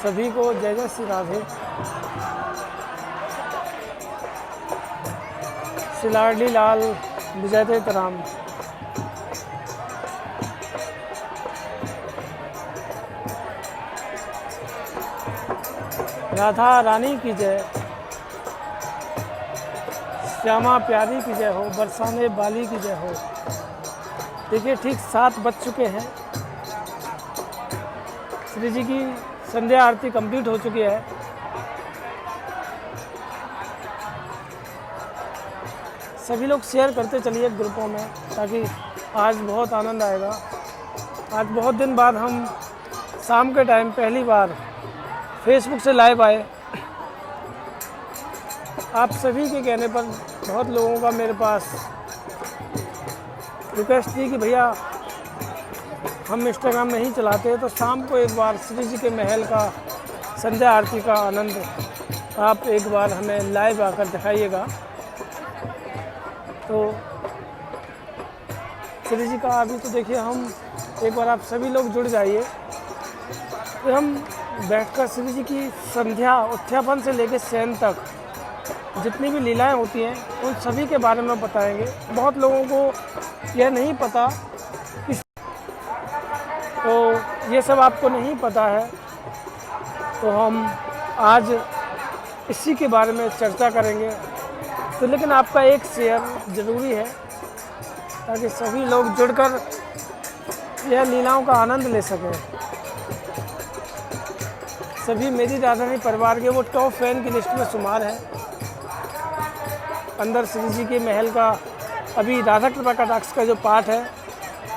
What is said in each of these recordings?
सभी को जय जय श्री राधे। सिलाडी लाल विजय तराम। राधा रानी की जय, श्यामा प्यारी की जय हो, बरसाने बाली की जय हो। देखिए ठीक 7 बज चुके हैं। श्री जी की संध्या आरती कंप्लीट हो चुकी है। सभी लोग शेयर करते चलिए ग्रुपों में, ताकि आज बहुत आनंद आएगा। आज बहुत दिन बाद हम शाम के टाइम पहली बार फेसबुक से लाइव आए। आप सभी के कहने पर बहुत लोगों का मेरे पास रिक्वेस्ट थी कि भैया हम इंस्टाग्राम नहीं चलाते, तो शाम को एक बार श्री जी के महल का संध्या आरती का आनंद आप एक बार हमें लाइव आकर दिखाइएगा। तो श्री जी का अभी तो देखिए, हम एक बार आप सभी लोग जुड़ जाइए। फिर हम बैठकर श्री जी की संध्या उत्थापन से लेकर शयन तक जितनी भी लीलाएं होती हैं उन सभी के बारे में बताएंगे। बहुत लोगों को यह नहीं पता कि, तो ये सब आपको नहीं पता है, तो हम आज इसी के बारे में चर्चा करेंगे। तो लेकिन आपका एक शेयर ज़रूरी है, ताकि सभी लोग जुड़कर यह लीलाओं का आनंद ले सकें। सभी मेरी राधा रानी परिवार के वो टॉप फैन की लिस्ट में शुमार है। अंदर श्री जी के महल का अभी राधा कृपा कटाक्ष का जो पाठ है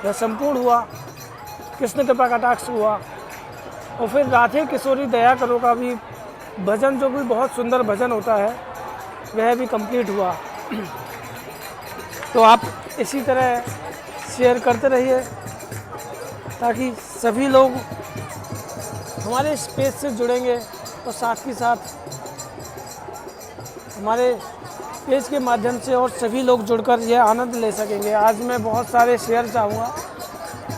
वह संपूर्ण हुआ, कृष्ण कृपा कटाक्ष हुआ, और फिर राधे किशोरी दया करो का भी भजन, जो भी बहुत सुंदर भजन होता है, वह भी कंप्लीट हुआ। तो आप इसी तरह शेयर करते रहिए, ताकि सभी लोग हमारे इस पेज से जुड़ेंगे और साथ ही साथ हमारे पेज के माध्यम से और सभी लोग जुड़कर यह आनंद ले सकेंगे। आज मैं बहुत सारे शेयर चाहूँगा,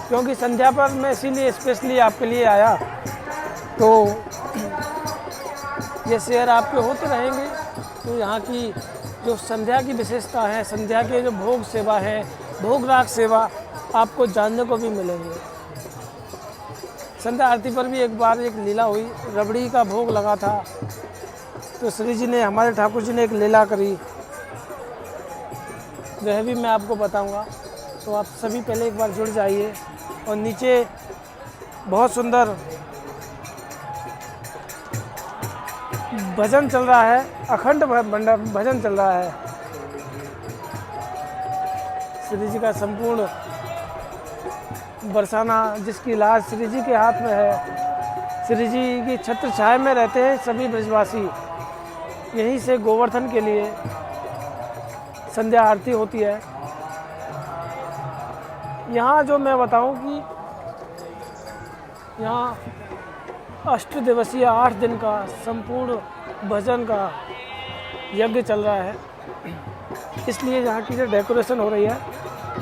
क्योंकि संध्या पर मैं इसीलिए स्पेशली आपके लिए आया। तो ये शेयर आपके होते रहेंगे, तो यहाँ की जो संध्या की विशेषता है, संध्या के जो भोग सेवा है, भोग राग सेवा आपको जानने को भी मिलेंगे। संध्या आरती पर भी एक बार एक लीला हुई, रबड़ी का भोग लगा था, तो श्री जी ने, हमारे ठाकुर जी ने एक लीला करी, वह भी मैं आपको बताऊंगा। तो आप सभी पहले एक बार जुड़ जाइए। और नीचे बहुत सुंदर भजन चल रहा है, अखंड भजन चल रहा है। श्री जी का संपूर्ण बरसाना, जिसकी लाज श्री जी के हाथ में है। श्री जी की छत्र छाया में रहते हैं सभी ब्रजवासी। यहीं से गोवर्धन के लिए संध्या आरती होती है। यहाँ जो मैं बताऊं कि यहाँ 8 दिवसीय 8 दिन का संपूर्ण भजन का यज्ञ चल रहा है, इसलिए यहाँ की जो डेकोरेशन हो रही है,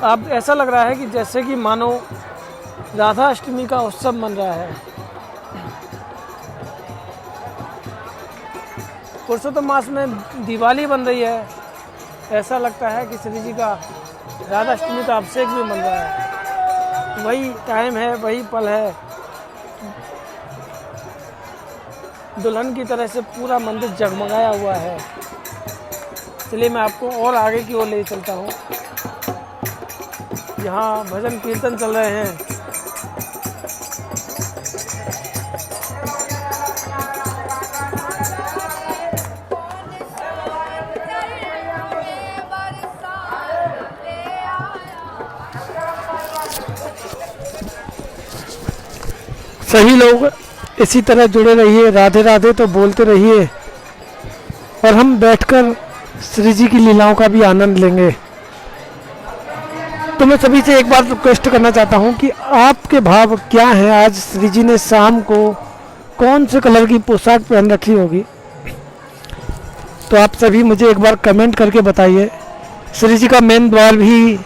आप ऐसा लग रहा है कि जैसे कि मानो राधा अष्टमी का उत्सव मन रहा है। पुरुषोत्तम मास में दिवाली बन रही है, ऐसा लगता है कि श्री जी का राधा अष्टमी का अभिषेक भी बन रहा है। वही टाइम है, वही पल है। दुल्हन की तरह से पूरा मंदिर जगमगाया हुआ है। चलिए मैं आपको और आगे की ओर ले चलता हूँ। यहाँ भजन कीर्तन चल रहे हैं। सभी लोग इसी तरह जुड़े रहिए, राधे राधे तो बोलते रहिए, और हम बैठकर श्री जी की लीलाओं का भी आनंद लेंगे। तो मैं सभी से एक बार रिक्वेस्ट करना चाहता हूं कि आपके भाव क्या हैं। आज श्री जी ने शाम को कौन से कलर की पोशाक पहन रखी होगी, तो आप सभी मुझे एक बार कमेंट करके बताइए। श्री जी का मेन द्वार भी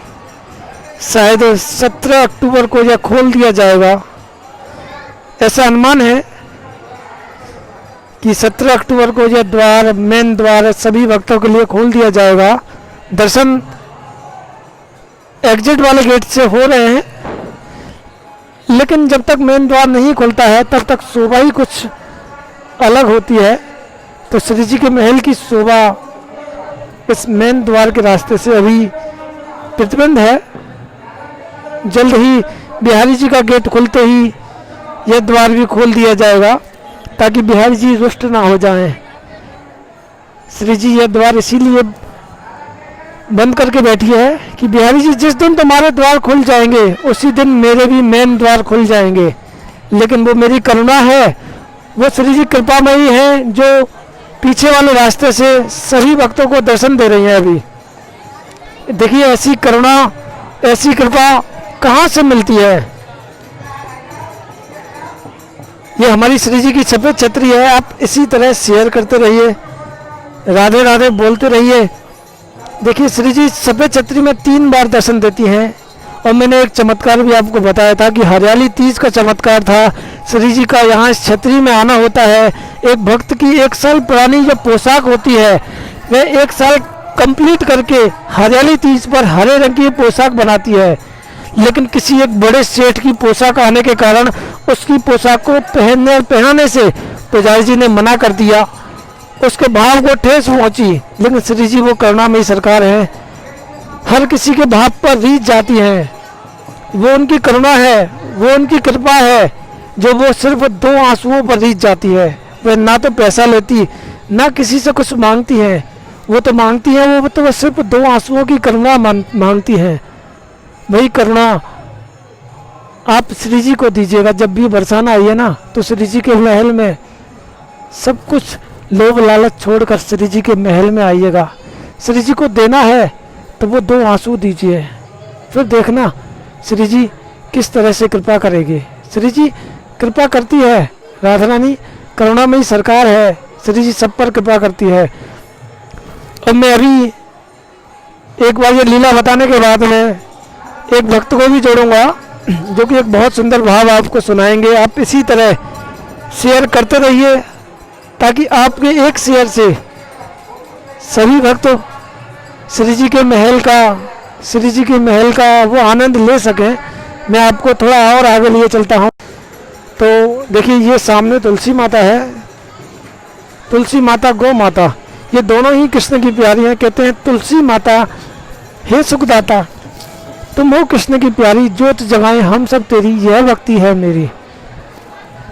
शायद 17 अक्टूबर को यह खोल दिया जाएगा, ऐसा अनुमान है। कि 17 अक्टूबर को यह द्वार, मेन द्वार सभी भक्तों के लिए खोल दिया जाएगा। दर्शन एग्जिट वाले गेट से हो रहे हैं, लेकिन जब तक मेन द्वार नहीं खुलता है तब तक शोभा ही कुछ अलग होती है। तो श्री जी के महल की शोभा इस मेन द्वार के रास्ते से अभी प्रतिबंध है। जल्द ही बिहारी जी का गेट खुलते ही यह द्वार भी खोल दिया जाएगा ताकि बिहारी जी रुष्ट ना हो जाएं। श्री जी यह द्वार इसीलिए बंद करके बैठी है कि बिहारी जी जिस दिन तुम्हारे द्वार खुल जाएंगे उसी दिन मेरे भी मेन द्वार खुल जाएंगे। लेकिन वो मेरी करुणा है, वो श्री जी कृपामयी है जो पीछे वाले रास्ते से सभी भक्तों को दर्शन दे रही हैं। अभी देखिए ऐसी करुणा, ऐसी कृपा कहाँ से मिलती है। ये हमारी श्री जी की सफेद छतरी है। आप इसी तरह शेयर करते रहिए, राधे राधे बोलते रहिए। देखिए श्री जी सफेद छतरी में 3 बार दर्शन देती हैं। और मैंने एक चमत्कार भी आपको बताया था कि हरियाली तीज का चमत्कार था। श्री जी का यहाँ इस छतरी में आना होता है। एक भक्त की 1 साल पुरानी जो पोशाक होती है वह 1 साल कंप्लीट करके हरियाली तीज पर हरे रंग की पोशाक बनाती है। लेकिन किसी एक बड़े सेठ की पोशाक आने के कारण उसकी पोशाक को पहनाने से पुजारी जी ने मना कर दिया। उसके भाव को ठेस पहुंची। लेकिन श्री जी वो करुणामयी सरकार है, हर किसी के भाव पर रीझ जाती हैं। वो उनकी करुणा है, वो उनकी कृपा है जो वो सिर्फ 2 आंसुओं पर रीझ जाती है। वह ना तो पैसा लेती, ना किसी से कुछ मांगती है। वो तो मांगती है, वो तो सिर्फ 2 आंसुओं की करुणा मांगती है। वही करुणा आप श्री जी को दीजिएगा। जब भी बरसाना आइए ना तो श्री जी के महल में सब कुछ लोभ लालच छोड़कर श्री जी के महल में आइएगा। श्री जी को देना है तो वो 2 आंसू दीजिए, फिर देखना श्री जी किस तरह से कृपा करेगी। श्री जी कृपा करती है, राधा रानी करुणामयी सरकार है। श्री जी सब पर कृपा करती है। और मैं अभी एक बार ये लीला बताने के बाद में एक भक्त को भी जोड़ूंगा जो कि एक बहुत सुंदर भाव आपको सुनाएंगे। आप इसी तरह शेयर करते रहिए ताकि आपके एक शेयर से सभी भक्त श्री जी के महल का वो आनंद ले सकें। मैं आपको थोड़ा और आगे लिए चलता हूँ। तो देखिए ये सामने तुलसी माता है, तुलसी माता, गौ माता, ये दोनों ही कृष्ण की प्यारी हैं। कहते हैं तुलसी माता हे सुखदाता, तुम हो कृष्ण की प्यारी, ज्योत जगाएं हम सब तेरी, यह भक्ति है मेरी।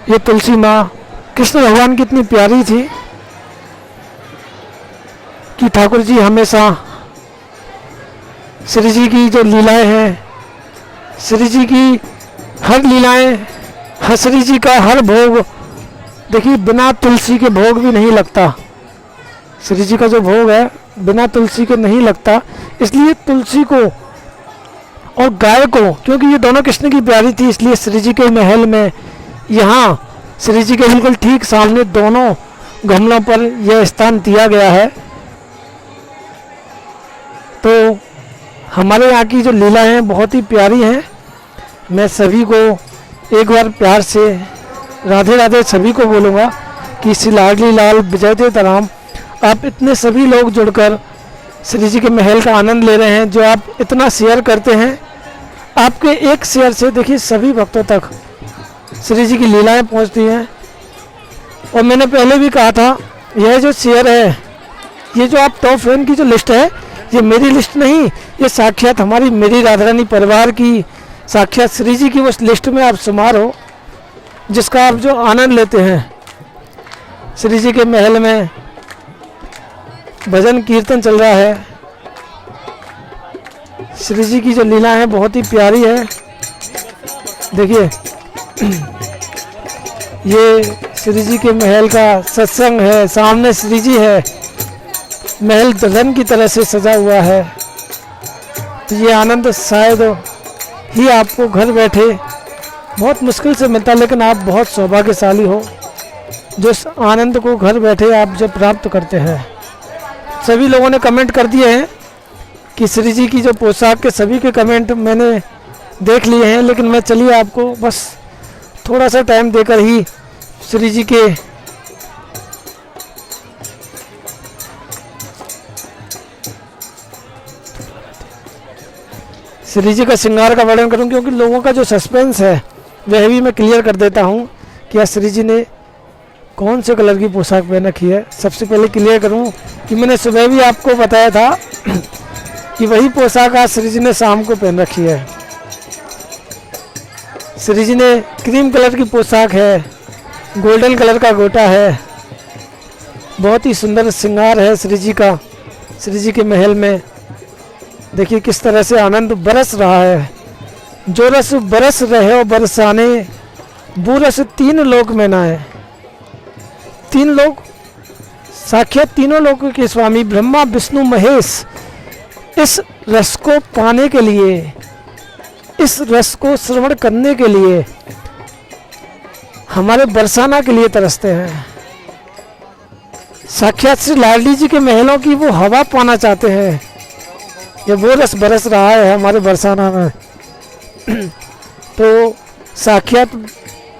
ये तुलसी माँ कृष्ण भगवान की इतनी प्यारी थी कि ठाकुर जी हमेशा श्री जी की जो लीलाएं हैं, श्री जी की हर लीलाएं, श्री जी का हर भोग, देखिए बिना तुलसी के भोग भी नहीं लगता। श्री जी का जो भोग है बिना तुलसी के नहीं लगता। इसलिए तुलसी को और गाय को, क्योंकि ये दोनों कृष्ण की प्यारी थी, इसलिए श्री जी के महल में यहाँ श्री जी के बिल्कुल ठीक सामने दोनों गमलों पर यह स्थान दिया गया है। तो हमारे यहाँ की जो लीला हैं बहुत ही प्यारी हैं। मैं सभी को एक बार प्यार से राधे राधे सभी को बोलूँगा कि श्री लाडली लाल विजय देता राम। आप इतने सभी लोग जुड़कर श्री जी के महल का आनंद ले रहे हैं, जो आप इतना शेयर करते हैं। आपके एक शेयर से देखिए सभी भक्तों तक श्री जी की लीलाएं पहुंचती हैं। और मैंने पहले भी कहा था, यह जो शेयर है, ये जो आप टॉप फैन की जो लिस्ट है, ये मेरी लिस्ट नहीं, ये साक्षात हमारी मेरी राधा रानी परिवार की, साक्षात श्री जी की उस लिस्ट में आप शुमार हो जिसका आप जो आनंद लेते हैं। श्री जी के महल में भजन कीर्तन चल रहा है। श्री जी की जो लीला है बहुत ही प्यारी है। देखिए ये श्री जी के महल का सत्संग है, सामने श्री जी है, महल रंग की तरह से सजा हुआ है। तो ये आनंद शायद ही आपको घर बैठे बहुत मुश्किल से मिलता, लेकिन आप बहुत सौभाग्यशाली हो जो इस आनंद को घर बैठे आप जब प्राप्त करते हैं। सभी लोगों ने कमेंट कर दिए हैं कि श्री जी की जो पोशाक के सभी के कमेंट मैंने देख लिए हैं, लेकिन मैं चलिए आपको बस थोड़ा सा टाइम देकर ही श्री जी के श्री जी का श्रृंगार का वर्णन करूं, क्योंकि लोगों का जो सस्पेंस है वह भी मैं क्लियर कर देता हूं कि आज श्री जी ने कौन से कलर की पोशाक पहन रखी है। सबसे पहले क्लियर करूं कि मैंने सुबह भी आपको बताया था कि वही पोशाक आज श्री जी ने शाम को पहन रखी है। श्री जी ने क्रीम कलर की पोशाक है, गोल्डन कलर का गोटा है, बहुत ही सुंदर श्रृंगार है श्री जी का। श्री जी के महल में देखिए किस तरह से आनंद बरस रहा है। जो रस बरस रहे हो बरसाने, वो रस तीन लोक में ना है। तीन लोग, साक्षात तीनों लोगों के स्वामी ब्रह्मा विष्णु महेश इस रस को पाने के लिए, इस रस को श्रवण करने के लिए हमारे बरसाना के लिए तरसते हैं। साक्षात श्री लाडली जी के महलों की वो हवा पाना चाहते हैं। ये वो रस बरस रहा है हमारे बरसाना में। तो साक्षात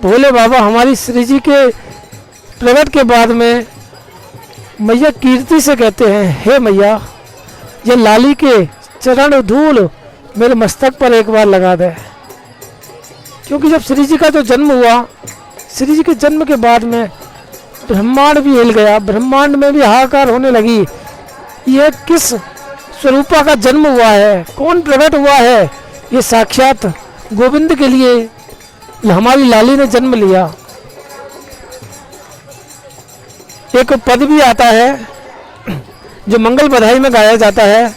भोले बाबा हमारी श्री जी के प्रकट के बाद में मैया कीर्ति से कहते हैं, हे मैया ये लाली के चरण धूल मेरे मस्तक पर एक बार लगा दे। क्योंकि जब श्री जी का जो जन्म हुआ, श्री जी के जन्म के बाद में ब्रह्मांड भी हिल गया, ब्रह्मांड में भी हाहाकार होने लगी। यह किस स्वरूपा का जन्म हुआ है, कौन प्रकट हुआ है? ये साक्षात गोविंद के लिए हमारी लाली ने जन्म लिया। एक पद भी आता है जो मंगल बधाई में गाया जाता है,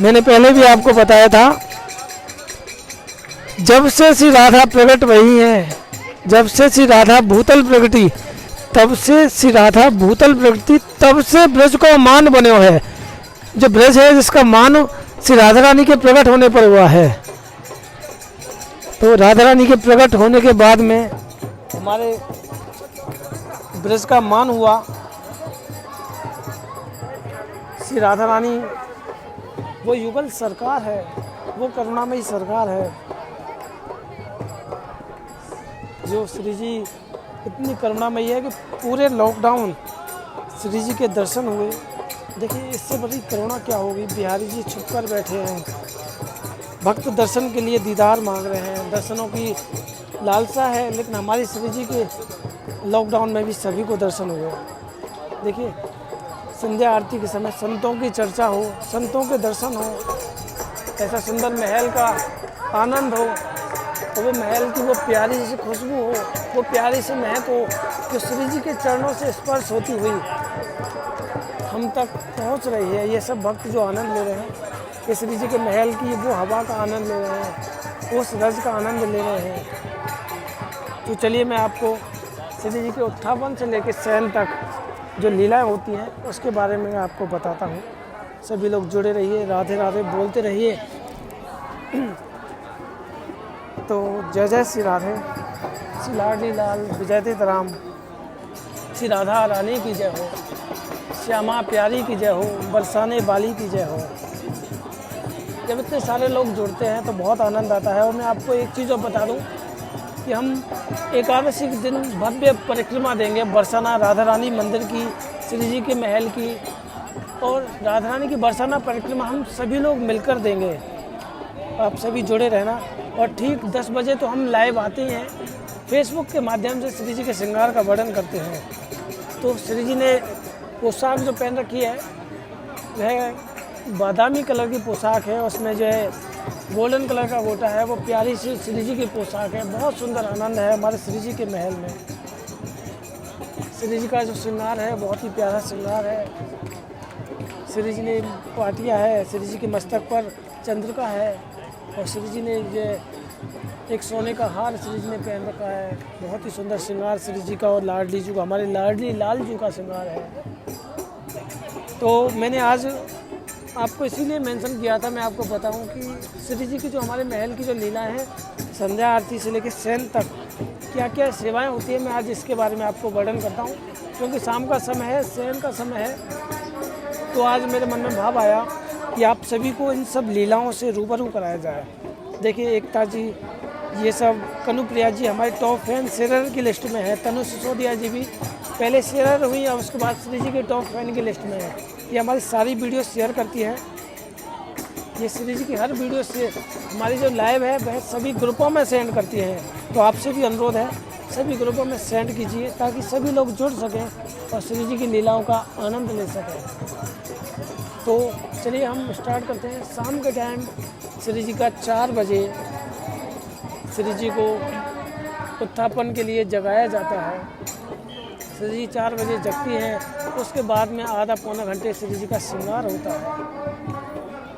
मैंने पहले भी आपको बताया था। जब से श्री राधा प्रकट हुई हैं, जब से श्री राधा भूतल प्रगति, तब से श्री राधा भूतल प्रगति, तब से ब्रज को मान बने है। जो ब्रज है जिसका मान श्री राधा रानी के प्रकट होने पर हुआ है। तो राधा रानी के प्रकट होने के बाद में हमारे ब्रज का मान हुआ। श्री राधा रानी वो युगल सरकार है, वो करुणामयी सरकार है। जो श्री जी इतनी करुणामयी है कि पूरे लॉकडाउन श्री जी के दर्शन हुए। देखिए इससे बड़ी करुणा क्या होगी। बिहारी जी छुप कर बैठे हैं, भक्त दर्शन के लिए दीदार मांग रहे हैं, दर्शनों की लालसा है, लेकिन हमारी श्री जी के लॉकडाउन में भी सभी को दर्शन हुए। देखिए संध्या आरती के समय संतों की चर्चा हो, संतों के दर्शन हो, ऐसा सुंदर महल का आनंद हो, तो वो महल की वो प्यारी सी खुशबू हो, वो प्यारी सी महक हो जो श्री जी के चरणों से स्पर्श होती हुई हम तक पहुंच रही है। ये सब भक्त जो आनंद ले रहे हैं, ये श्री जी के महल की वो हवा का आनंद ले रहे हैं, उस रज का आनंद ले रहे हैं। तो चलिए मैं आपको श्री जी के उत्थापन से लेकर शयन तक जो लीलाएं होती हैं उसके बारे में आपको बताता हूँ। सभी लोग जुड़े रहिए, राधे राधे बोलते रहिए। तो जय जय श्री राधे, श्री लाडली लाल विजयते राम, श्री राधा रानी की जय हो, श्यामा प्यारी की जय हो, बरसाने बाली की जय हो। जब इतने सारे लोग जुड़ते हैं तो बहुत आनंद आता है। और मैं आपको एक चीज़ और बता दूं कि हम एकादशी के दिन भव्य परिक्रमा देंगे बरसाना राधा रानी मंदिर की, श्री जी के महल की, और राधा रानी की बरसाना परिक्रमा हम सभी लोग मिलकर देंगे। आप सभी जुड़े रहना। और ठीक 10 बजे तो हम लाइव आते हैं, फेसबुक के माध्यम से श्री जी के श्रृंगार का वर्णन करते हैं। तो श्री जी ने पोशाक जो पहन रखी है वह बादामी कलर की पोशाक है, उसमें जो है गोल्डन कलर का गोटा है, वो प्यारी सी श्री जी की पोशाक है। बहुत सुंदर आनंद है हमारे श्री जी के महल में। श्री जी का जो श्रृंगार है बहुत ही प्यारा श्रृंगार है। श्री जी ने पाटिया है, श्री जी के मस्तक पर चंद्रिका है, और श्री जी ने ये एक सोने का हार श्री जी ने पहन रखा है। बहुत ही सुंदर श्रृंगार श्री जी का और लाडली जी का, हमारे लाडली लाल जी का श्रृंगार है। तो मैंने आज आपको इसीलिए मेंशन किया था, मैं आपको बताऊं कि श्री जी की जो हमारे महल की जो लीला है, संध्या आरती से लेकर शयन तक क्या क्या सेवाएं होती है, मैं आज इसके बारे में आपको वर्णन करता हूं। क्योंकि शाम का समय है, शयन का समय है, तो आज मेरे मन में भाव आया कि आप सभी को इन सब लीलाओं से रूबरू कराया जाए। देखिए एकता जी, ये सब कनुप्रिया जी हमारे टॉप फैन शेरर की लिस्ट में है। तनु सिसोदिया जी भी पहले शेरर हुई और उसके बाद श्री जी के टॉप फैन की लिस्ट में है। ये हमारी सारी वीडियो शेयर करती है। ये श्री जी की हर वीडियो से हमारी जो लाइव है वह सभी ग्रुपों में सेंड करती है। तो आपसे भी अनुरोध है, सभी ग्रुपों में सेंड कीजिए ताकि सभी लोग जुड़ सकें और श्री जी की लीलाओं का आनंद ले सकें। तो चलिए हम स्टार्ट करते हैं। शाम के टाइम श्री जी का 4 बजे श्री जी को उत्थापन के लिए जगाया जाता है। श्री जी 4 बजे जगती हैं। उसके बाद में आधा पौना घंटे श्री जी का श्रृंगार होता है।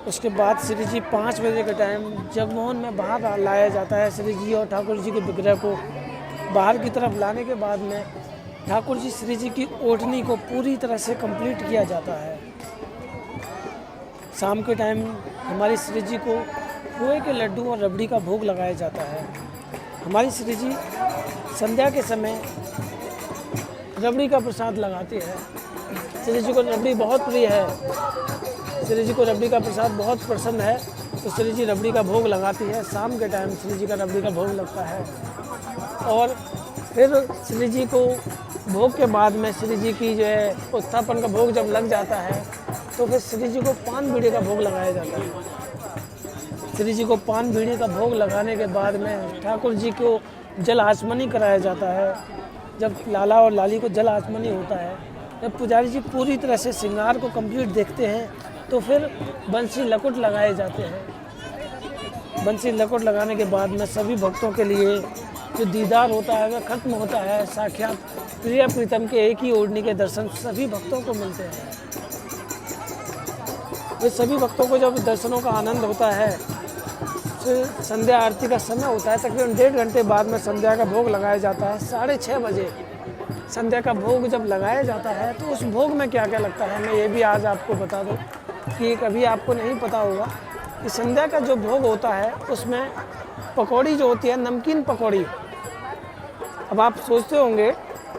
उसके बाद श्री जी 5 बजे के टाइम जगमोहन में बाहर लाया जाता है। श्री जी और ठाकुर जी के विग्रह को बाहर की तरफ लाने के बाद में ठाकुर जी श्री जी की ओढ़नी को पूरी तरह से कंप्लीट किया जाता है। शाम के टाइम हमारी श्री जी को खोए के लड्डू और रबड़ी का भोग लगाया जाता है। हमारी श्री जी संध्या के समय रबड़ी का प्रसाद लगाते हैं। श्री जी को रबड़ी बहुत प्रिय है, श्री जी को रबड़ी का प्रसाद बहुत पसंद है, तो श्री जी रबड़ी का भोग लगाती है। शाम के टाइम श्री जी का रबड़ी का भोग लगता है और फिर श्री जी को भोग के बाद में श्री जी की जो है उत्थापन का भोग जब लग जाता है तो फिर श्री जी को पान बीड़ी का भोग लगाया जाता है। श्री जी को पान बीड़ी का भोग लगाने के बाद में ठाकुर जी को जल आचमनी कराया जाता है। जब लाला और लाली को जल आचमनी होता है, जब पुजारी जी पूरी तरह से श्रृंगार को कंप्लीट देखते हैं तो फिर बंसी लकुट लगाए जाते हैं। बंसी लकुट लगाने के बाद में सभी भक्तों के लिए जो दीदार होता है वह खत्म होता है। साक्षात प्रिय प्रीतम के एक ही ओढ़नी के दर्शन सभी भक्तों को मिलते हैं। वे सभी भक्तों को जब दर्शनों का आनंद होता है, फिर संध्या आरती का समय होता है। तकरीबन 1.5 घंटे बाद में संध्या का भोग लगाया जाता है। 6:30 बजे संध्या का भोग जब लगाया जाता है तो उस भोग में क्या क्या लगता है मैं ये भी आज आपको बता दूं कि कभी आपको नहीं पता होगा कि संध्या का जो भोग होता है उसमें पकौड़ी जो होती है, नमकीन पकौड़ी। अब आप सोचते होंगे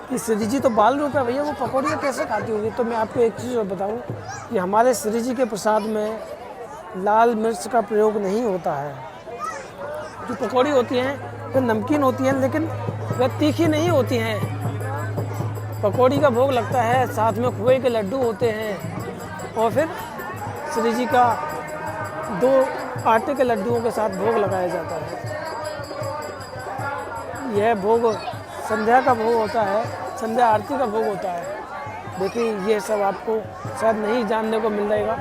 कि श्री जी तो बाल रूप है भैया, वो पकौड़ियाँ कैसे खाती होगी। तो मैं आपको एक चीज़ और बताऊँ कि हमारे श्री जी के प्रसाद में लाल मिर्च का प्रयोग नहीं होता है। जो पकौड़ी होती हैं वह नमकीन होती हैं लेकिन वह तीखी नहीं होती हैं। पकौड़ी का भोग लगता है, साथ में खोए के लड्डू होते हैं और फिर श्री जी का 2 आटे के लड्डुओं के साथ भोग लगाया जाता है। यह भोग संध्या का भोग होता है, संध्या आरती का भोग होता है। देखिए ये सब आपको शायद नहीं जानने को मिल जाएगा।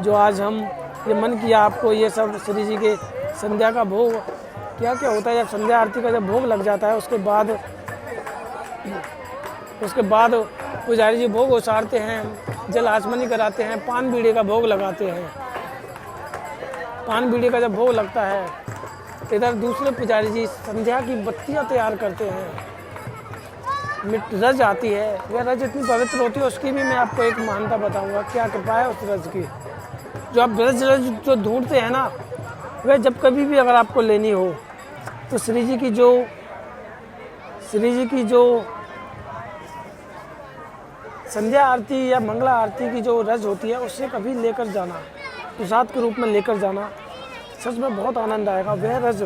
जो आज हम ये मन किया आपको ये सब श्री जी के संध्या का भोग क्या क्या होता है। जब संध्या आरती का जब भोग लग जाता है उसके बाद पुजारी जी भोग उसारते हैं, जल आचमनी कराते हैं, पान बीड़ी का भोग लगाते हैं। पान बीड़ी का जब भोग लगता है इधर दूसरे पुजारी जी संध्या की बत्तियां तैयार करते हैं। रज आती है, वह रज इतनी पवित्र होती है, उसकी भी मैं आपको एक महानता बताऊंगा। क्या कृपा है उस रज की। जो आप रज जो ढूंढते हैं ना, वह जब कभी भी अगर आपको लेनी हो तो श्री जी की जो संध्या आरती या मंगला आरती की जो रज होती है उससे कभी लेकर जाना, प्रसाद के रूप में लेकर जाना, सच में बहुत आनंद आएगा। वह रज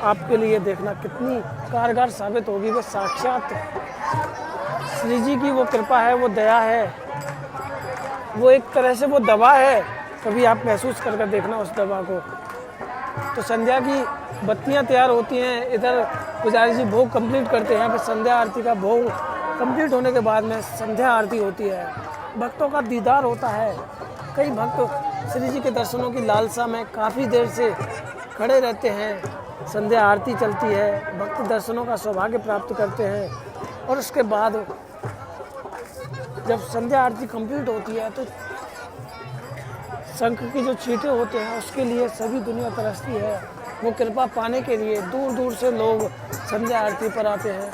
आपके लिए देखना कितनी कारगर साबित होगी। वह साक्षात श्री जी की वो कृपा है, वो दया है, वो एक तरह से वो दवा है। कभी आप महसूस करके देखना उस दवा को। तो संध्या की बत्तियां तैयार होती हैं, इधर पुजारी जी भोग कंप्लीट करते हैं। फिर संध्या आरती का भोग कंप्लीट होने के बाद में संध्या आरती होती है। भक्तों का दीदार होता है। कई भक्त श्री जी के दर्शनों की लालसा में काफ़ी देर से खड़े रहते हैं। संध्या आरती चलती है, भक्त दर्शनों का सौभाग्य प्राप्त करते हैं और उसके बाद जब संध्या आरती कंप्लीट होती है तो शंख की जो छींटे होते हैं उसके लिए सभी दुनिया तरसती है। वो कृपा पाने के लिए दूर दूर से लोग संध्या आरती पर आते हैं।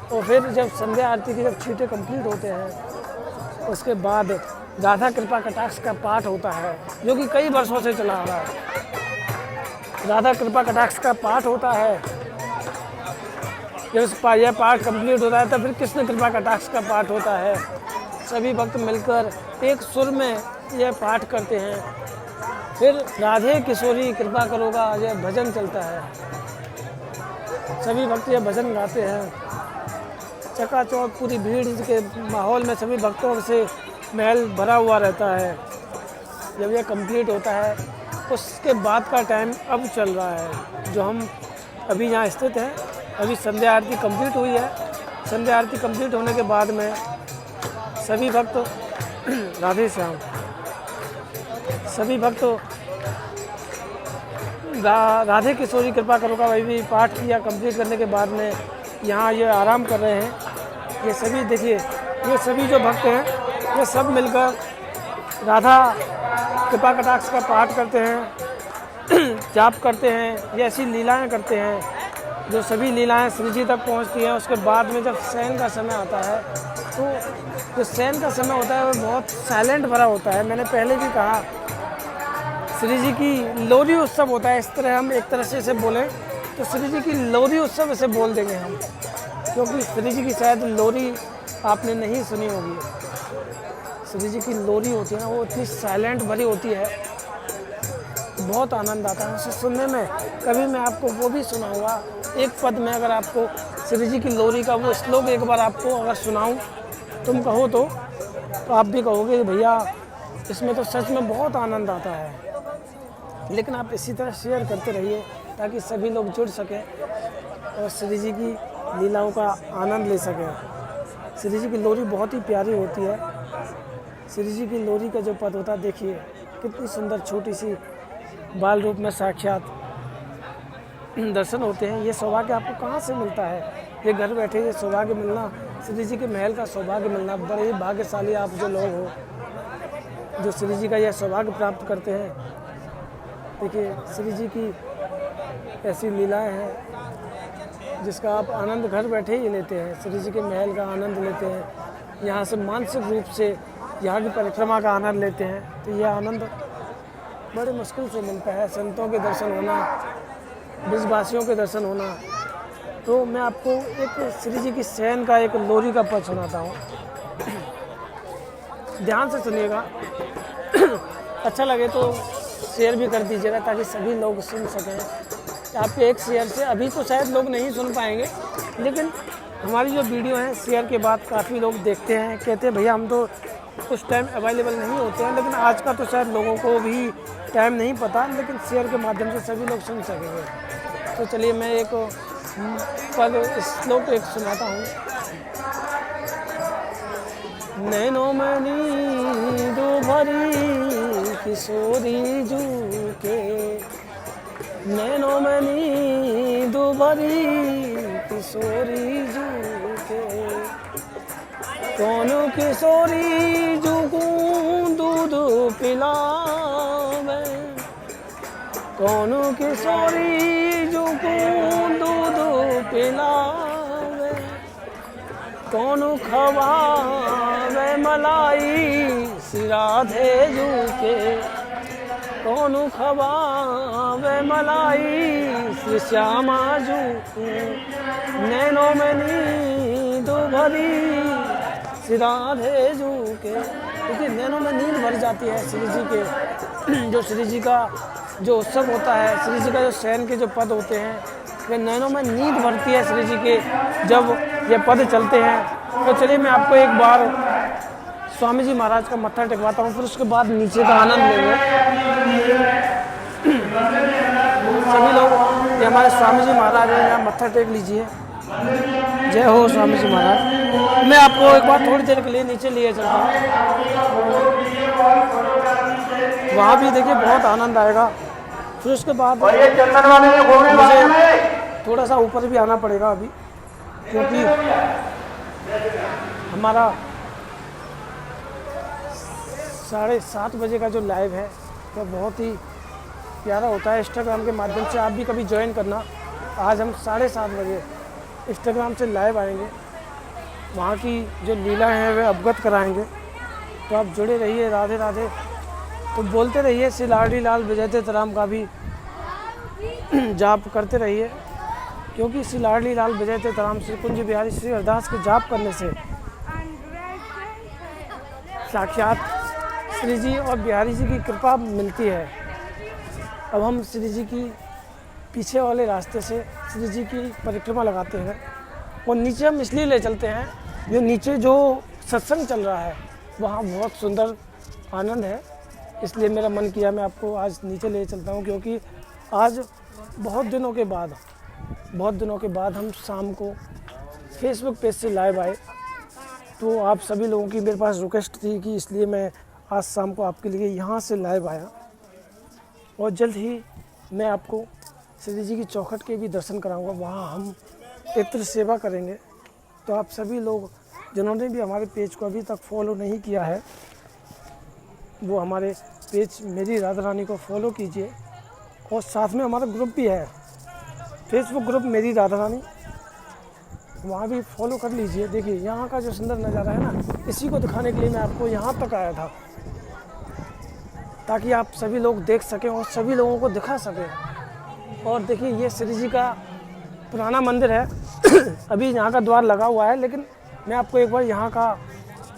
और फिर जब संध्या आरती के जब छींटे कंप्लीट होते हैं उसके बाद राधा कृपा कटाक्ष का पाठ होता है, जो कि कई वर्षों से चला आ रहा है। राधा कृपा कटाक्ष का पाठ होता है। जब यह पाठ कंप्लीट होता है तब फिर कृष्ण कृपा कटाक्ष का पाठ होता है। सभी भक्त मिलकर एक सुर में यह पाठ करते हैं। फिर राधे किशोरी कृपा करोगा यह भजन चलता है। सभी भक्त यह भजन गाते हैं। चकाचौंध पूरी भीड़ के माहौल में सभी भक्तों से महल भरा हुआ रहता है। जब ये कंप्लीट होता है उसके बाद का टाइम अब चल रहा है, जो हम अभी यहाँ स्थित हैं। अभी संध्या आरती कंप्लीट हुई है। संध्या आरती कंप्लीट होने के बाद में सभी भक्त राधे श्याम, सभी भक्त राधे किशोरी कृपा करो का भी पाठ किया। कंप्लीट करने के बाद में यहाँ ये आराम कर रहे हैं। ये सभी देखिए, ये सभी जो भक्त हैं ये सब मिलकर राधा कृपा कटाक्ष का पाठ करते हैं, जाप करते हैं, ये ऐसी लीलाएं करते हैं जो सभी लीलाएं श्री जी तक पहुंचती हैं। उसके बाद में जब शयन का समय आता है तो जो शयन का समय होता है वो बहुत साइलेंट भरा होता है। मैंने पहले भी कहा श्री जी की लोरी उत्सव होता है। इस तरह हम एक तरह से इसे बोलें तो श्री जी की लोरी उत्सव इसे बोल देंगे हम, क्योंकि श्री जी की शायद लोरी आपने नहीं सुनी होगी। श्री जी की लोरी होती है ना, वो इतनी साइलेंट भरी होती है, बहुत आनंद आता है उसे सुनने में। कभी मैं आपको वो भी सुनाऊंगा एक पद में, अगर आपको श्री जी की लोरी का वो श्लोक एक बार आपको अगर सुनाऊं, तुम कहो तो आप भी कहोगे कि भैया इसमें तो सच में बहुत आनंद आता है। लेकिन आप इसी तरह शेयर करते रहिए ताकि सभी लोग जुड़ सकें और श्री जी की लीलाओं का आनंद ले सकें। श्री जी की लोरी बहुत ही प्यारी होती है। श्री जी की लोरी का जो पद होता है, देखिए कितनी सुंदर छोटी सी बाल रूप में साक्षात दर्शन होते हैं। ये सौभाग्य आपको कहाँ से मिलता है? ये घर बैठे ये सौभाग्य मिलना, श्री जी के महल का सौभाग्य मिलना, बड़े ही भाग्यशाली आप जो लोग हो जो श्री जी का यह सौभाग्य प्राप्त करते हैं। देखिए श्री जी की ऐसी लीलाएं हैं जिसका आप आनंद घर बैठे ही लेते हैं। श्री जी के महल का आनंद लेते हैं, यहाँ से मानसिक रूप से यहाँ की परिक्रमा का आनंद लेते हैं। तो यह आनंद बड़े मुश्किल से मिलता है। संतों के दर्शन होना, ब्रजवासियों के दर्शन होना। तो मैं आपको एक श्री जी की शयन का एक लोरी का पद सुनाता हूँ, ध्यान से सुनिएगा। अच्छा लगे तो शेयर भी कर दीजिएगा ताकि सभी लोग सुन सकें। आपके एक शेयर से अभी तो शायद लोग नहीं सुन पाएंगे, लेकिन हमारी जो वीडियो है शेयर के बाद काफ़ी लोग देखते हैं, कहते हैं भैया हम तो कुछ टाइम अवेलेबल नहीं होते हैं। लेकिन आज का तो शायद लोगों को भी टाइम नहीं पता, लेकिन शेयर के माध्यम से सभी लोग सुन सकेंगे। तो चलिए मैं एक पद श्लोक एक सुनाता हूँ। नैनों में नींद भरी किशोरी जू के, नैनों में नींद भरी किशोरी जू के, कौन किशोरी जू को दूध पिलावे, कौन किशोरी जू को दूध पिलावे, कौन खवावे मलाई श्री राधे जू के, कौन खवावे मलाई श्री श्यामा जू के, नैनों में नींद भरी श्री राधे जू के। देखिए नैनों में नींद भर जाती है श्री जी के, जो श्री जी का जो उत्सव होता है, श्री जी का जो शयन के जो पद होते हैं, वे नैनों में नींद भरती है श्री जी के जब ये पद चलते हैं। तो चलिए मैं आपको एक बार स्वामी जी महाराज का मत्था टेकवाता हूँ, फिर उसके बाद नीचे का आनंद लेंगे सभी लोग। ये हमारे स्वामी जी महाराज हैं, यहाँ मत्था टेक लीजिए। जय हो स्वामी जी महाराज। मैं आपको एक बार थोड़ी देर के लिए नीचे लिए चलता हूँ, वहाँ भी देखिए बहुत आनंद आएगा। फिर उसके बाद मुझे थोड़ा सा ऊपर भी आना पड़ेगा अभी, क्योंकि हमारा 7:30 बजे का जो लाइव है वो बहुत ही प्यारा होता है। इंस्टाग्राम के माध्यम से आप भी कभी ज्वाइन करना। आज हम 7:30 बजे इंस्टाग्राम से लाइव आएंगे, वहाँ की जो लीला है वे अवगत कराएंगे। तो आप जुड़े रहिए। राधे राधे। तो बोलते रहिए श्री लाडली लाल विजयते तराम का भी जाप करते रहिए, क्योंकि श्री लाडली लाल विजयते तराम श्री कुंज बिहारी श्री हरदास के जाप करने से साक्षात श्री जी और बिहारी जी की कृपा मिलती है। अब हम श्री जी की पीछे वाले रास्ते से श्री जी की परिक्रमा लगाते हैं, और नीचे हम इसलिए ले चलते हैं जो नीचे जो सत्संग चल रहा है वहाँ बहुत सुंदर आनंद है, इसलिए मेरा मन किया मैं आपको आज नीचे ले चलता हूँ, क्योंकि आज बहुत दिनों के बाद हम शाम को फेसबुक पेज से लाइव आए। तो आप सभी लोगों की मेरे पास रिक्वेस्ट थी कि इसलिए मैं आज शाम को आपके लिए यहाँ से लाइव आया, और जल्द ही मैं आपको श्री जी की चौखट के भी दर्शन कराऊंगा। वहाँ हम पितृ सेवा करेंगे। तो आप सभी लोग जिन्होंने भी हमारे पेज को अभी तक फॉलो नहीं किया है, वो हमारे पेज मेरी राधा रानी को फॉलो कीजिए, और साथ में हमारा ग्रुप भी है, फेसबुक ग्रुप मेरी राधा रानी, वहाँ भी फॉलो कर लीजिए। देखिए यहाँ का जो सुंदर नज़ारा है ना, इसी को दिखाने के लिए मैं आपको यहाँ तक आया था, ताकि आप सभी लोग देख सकें और सभी लोगों को दिखा सकें। और देखिए ये श्री जी का पुराना मंदिर है। अभी यहाँ का द्वार लगा हुआ है, लेकिन मैं आपको एक बार यहाँ का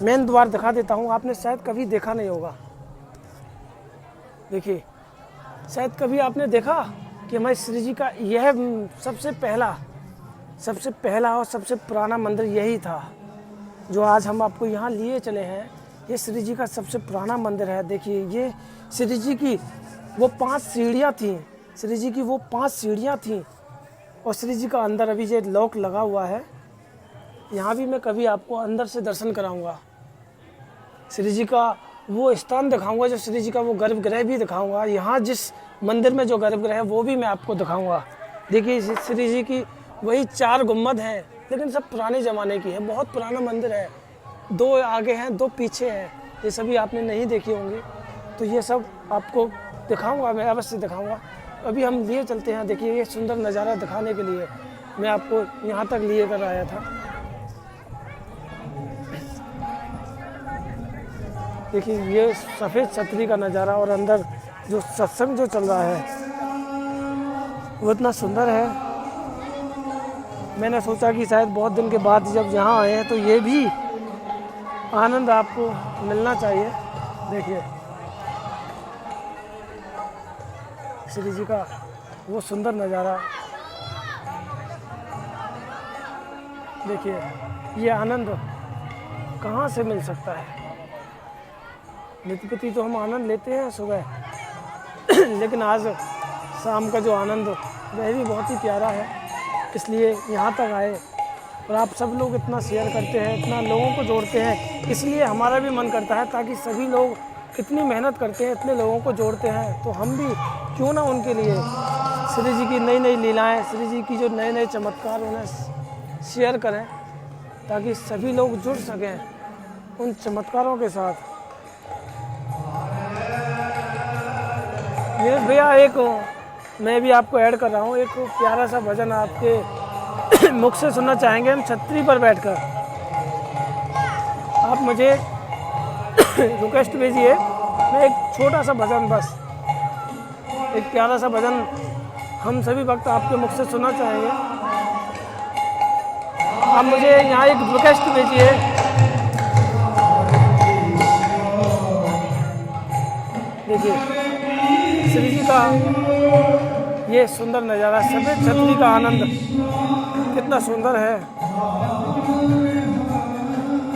मेन द्वार दिखा देता हूँ। आपने शायद कभी देखा नहीं होगा। देखिए शायद कभी आपने देखा कि हमारे श्री जी का यह सबसे पहला और सबसे पुराना मंदिर यही था, जो आज हम आपको यहाँ लिए चले हैं। ये श्री जी का सबसे पुराना मंदिर है। देखिए ये श्री जी की वो 5 सीढ़ियाँ थीं, और श्री जी का अंदर अभी ये लॉक लगा हुआ है। यहाँ भी मैं कभी आपको अंदर से दर्शन कराऊंगा, श्री जी का वो स्थान दिखाऊंगा, जो श्री जी का वो गर्भगृह भी दिखाऊंगा। यहाँ जिस मंदिर में जो गर्भगृह है वो भी मैं आपको दिखाऊंगा। देखिए श्री जी की वही 4 गुम्बद हैं, लेकिन सब पुराने ज़माने की है, बहुत पुराना मंदिर है। 2 आगे हैं, 2 पीछे हैं, ये सभी आपने नहीं देखी होंगी। तो ये सब आपको दिखाऊंगा, मैं अवश्य दिखाऊंगा। अभी हम लिए चलते हैं। देखिए ये सुंदर नज़ारा दिखाने के लिए मैं आपको यहाँ तक लिए कर आया था। देखिए ये सफ़ेद छतरी का नज़ारा, और अंदर जो सत्संग जो चल रहा है वो इतना सुंदर है। मैंने सोचा कि शायद बहुत दिन के बाद जब यहाँ आए हैं तो ये भी आनंद आपको मिलना चाहिए। देखिए श्री जी का वो सुंदर नज़ारा, देखिए ये आनंद कहाँ से मिल सकता है। नित्यप्रति तो हम आनंद लेते हैं सुबह, लेकिन आज शाम का जो आनंद वह भी बहुत ही प्यारा है, इसलिए यहाँ तक आए। और आप सब लोग इतना शेयर करते हैं, इतना लोगों को जोड़ते हैं, इसलिए हमारा भी मन करता है, ताकि सभी लोग इतनी मेहनत करते हैं, इतने लोगों को जोड़ते हैं, तो हम भी क्यों ना उनके लिए श्री जी की नई नई लीलाएं, श्री जी की जो नए नए चमत्कार उन्हें शेयर करें, ताकि सभी लोग जुड़ सकें उन चमत्कारों के साथ। ये भैया एक मैं भी आपको ऐड कर रहा हूँ, एक प्यारा सा भजन आपके मुख से सुनना चाहेंगे हम छतरी पर बैठकर। आप मुझे रिक्वेस्ट भेजिए, मैं एक छोटा सा भजन, बस एक प्यारा सा भजन हम सभी वक्त आपके मुख से सुनना चाहेंगे। आप मुझे यहाँ एक रिक्वेस्ट भेजिए। देखिए श्री जी का ये सुंदर नज़ारा, सफ़ेद छतरी का आनंद कितना सुंदर है।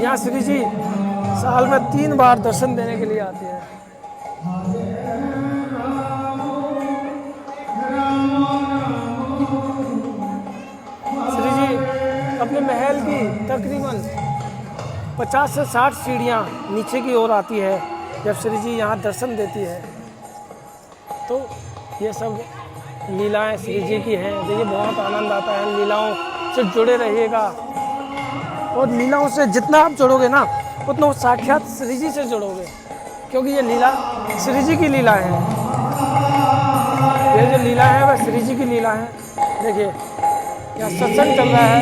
यहाँ श्री जी साल में 3 बार दर्शन देने के लिए आते हैं। श्री जी अपने महल की तकरीबन 50 से 60 सीढ़ियाँ नीचे की ओर आती है जब श्री जी यहाँ दर्शन देती है। तो ये सब लीलाएं श्री जी की हैं। देखिए बहुत आनंद आता है, लीलाओं से जुड़े रहिएगा, और लीलाओं से जितना आप जुड़ोगे ना उतना साक्षात श्री जी से जुड़ोगे, क्योंकि ये लीला श्री जी की लीला है। ये जो लीला है वह श्री जी की लीला है। देखिए यहाँ सत्संग चल रहा है,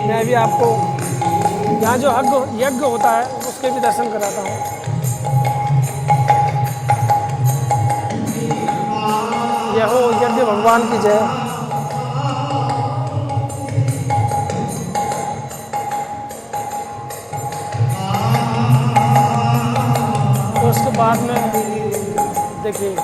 मैं भी आपको यहाँ जो यज्ञ होता है उसके भी दर्शन कराता हूँ। यह हो यज्ञ भगवान की जय। तो उसके बाद में देखिए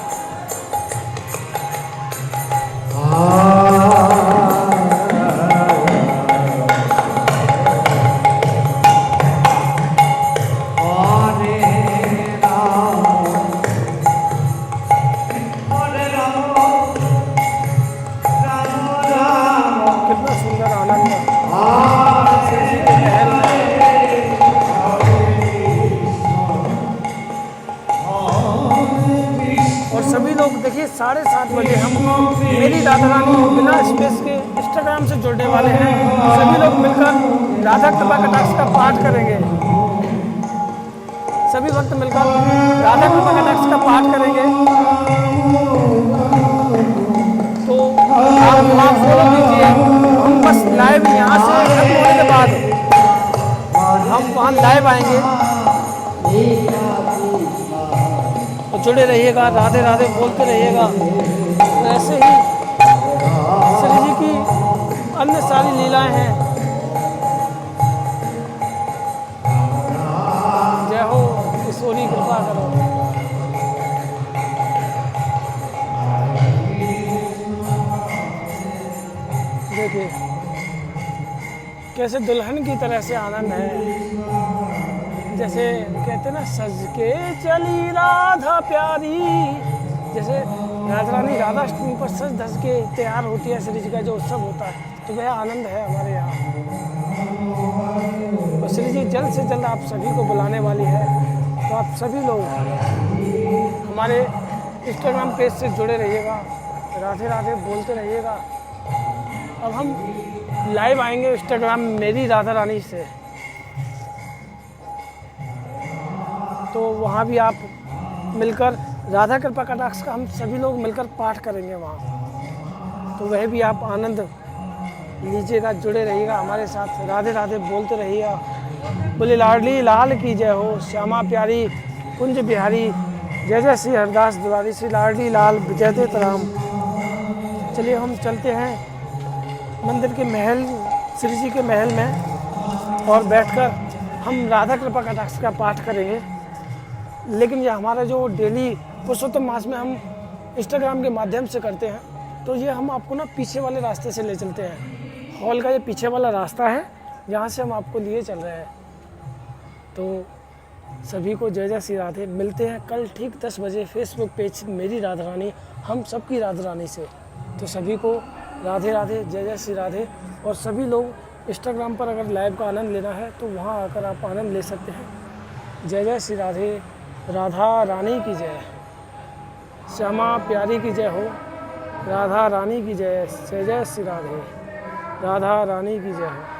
बजे हम मेरी राधा रानी बिना स्पेस के इंस्टाग्राम से जुड़ने वाले हैं। सभी लोग मिलकर राधा कृपा कटाक्ष का पाठ करेंगे। सभी भक्त मिलकर राधा कृपा कटाक्ष का पाठ करेंगे। तो आप वहाँ फॉलो कीजिए। हम बस लाइव यहाँ से खत्म होने के बाद हम वहाँ लाइव आएंगे। तो जुड़े रहिएगा, राधे राधे बोलते रहिएगा। ऐसे ही श्री जी की अन्य सारी लीलाएं हैं। जय हो, ईश्वरी कृपा करो। देखिए कैसे दुल्हन की तरह से आनंद है। जैसे कहते ना, सज के चली राधा प्यारी। जैसे राधा रानी राधाष्टमी पर सज धज के तैयार होती है, श्री जी का जो उत्सव होता है, तो वह आनंद है हमारे यहाँ। और श्री जी जल्द से जल्द आप सभी को बुलाने वाली है। तो आप सभी लोग हमारे इंस्टाग्राम पेज से जुड़े रहिएगा, राधे राधे बोलते रहिएगा। अब हम लाइव आएंगे इंस्टाग्राम मेरी राधा रानी से, तो वहाँ भी आप मिलकर राधा कृपा कटाक्ष का हम सभी लोग मिलकर पाठ करेंगे वहाँ। तो वह भी आप आनंद लीजिएगा, जुड़े रहिएगा हमारे साथ, राधे राधे बोलते रहिएगा। बोले लाडली लाल की जय हो, श्यामा प्यारी कुंज बिहारी, जय जय श्री हरदास दुलारी, श्री लाडली लाल विजय देत राम। चलिए हम चलते हैं मंदिर के महल, श्री जी के महल में, और बैठकर हम राधा कृपा कटाक्ष का पाठ करेंगे। लेकिन ये हमारा जो डेली पुरुषोत्तम मास में हम इंस्टाग्राम के माध्यम से करते हैं, तो ये हम आपको ना पीछे वाले रास्ते से ले चलते हैं। हॉल का ये पीछे वाला रास्ता है, जहाँ से हम आपको लिए चल रहे हैं। तो सभी को जय जय श्री राधे। मिलते हैं कल ठीक 10 बजे फेसबुक पेज मेरी राधा रानी, हम सबकी राधा रानी से। तो सभी को राधे राधे, जय जय श्री राधे। और सभी लोग इंस्टाग्राम पर अगर लाइव का आनंद लेना है तो वहाँ आकर आप आनंद ले सकते हैं। जय जय श्री राधे, राधा रानी की जय, श्यामा प्यारी की जय हो, राधा रानी की जय, जय जय श्री राधे, राधा रानी की जय हो।